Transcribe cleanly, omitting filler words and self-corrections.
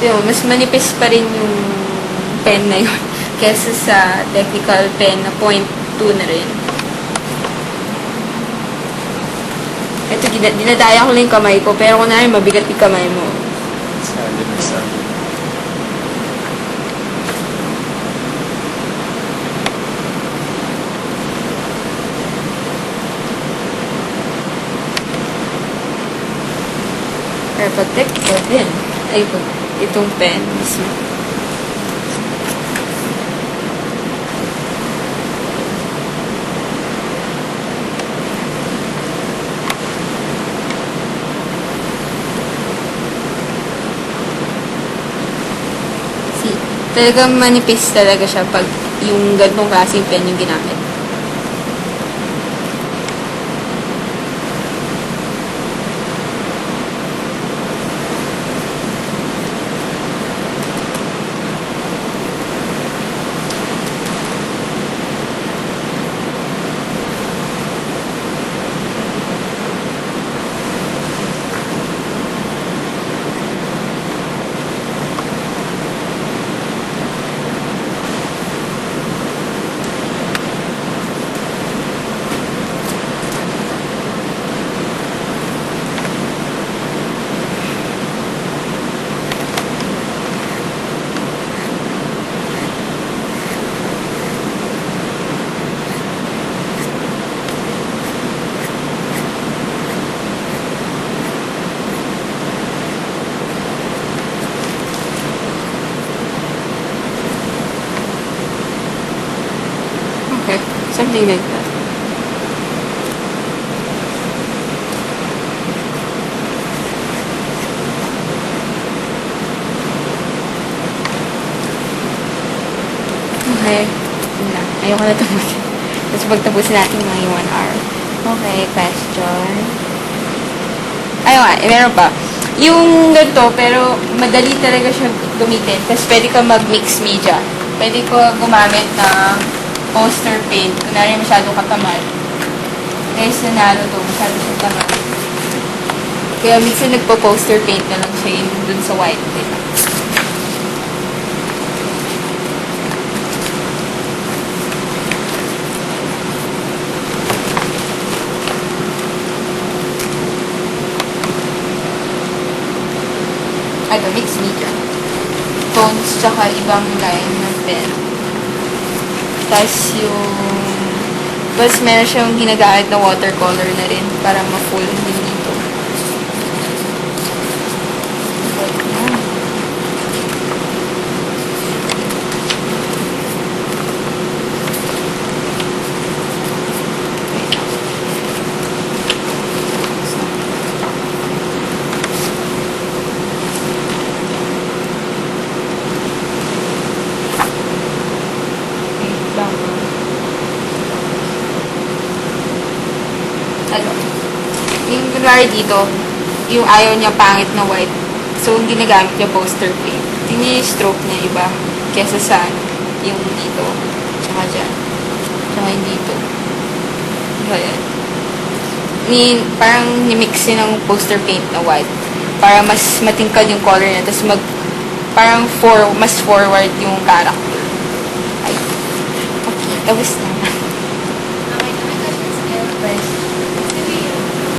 Yun, mas manipis pa rin yung pen na yun kesa sa technical pen na 0.2 na rin. Ito, dinadaya ko lang yung kamay ko, pero kung na mabigat yung kamay mo. Sabi. Pero pag technical pen, ay itong pen mismo. Talagang manipis talaga siya pag yung ganitong klaseng pen yung ginamit. Okay, something like that. Okay, yun lang. Ayoko na tapusin. Tapos pagtapusin natin mga 1 hour. Okay, question. Ayun meron pa. Yung ganito, pero madali talaga siya gamitin. Tapos pwede ka mag-mix media. Pwede ko gumamit ng poster paint. Kunwari masyadong katamad. Guys, nanalo to. Masyado siya tamad. Kaya minsan nagpo-poster paint na lang siya yun dun sa white. Diba? Ito, mix media. Tones, tsaka ibang line ng pen. Tapos yung... Tapos meron siyang ginagamit na watercolor na rin para ma-full din dito. Yung kunwari dito, yung ayaw niya pangit na white. So, yung ginagamit niya poster paint. Tingnan yung stroke niya iba kesa sa yung dito. Tsaka dyan. Tsaka yung dito. Ayan. Parang nimixin ng poster paint na white. Para mas matingkad yung color niya. Tapos parang mas forward yung character. Ay. Okay, tapos na.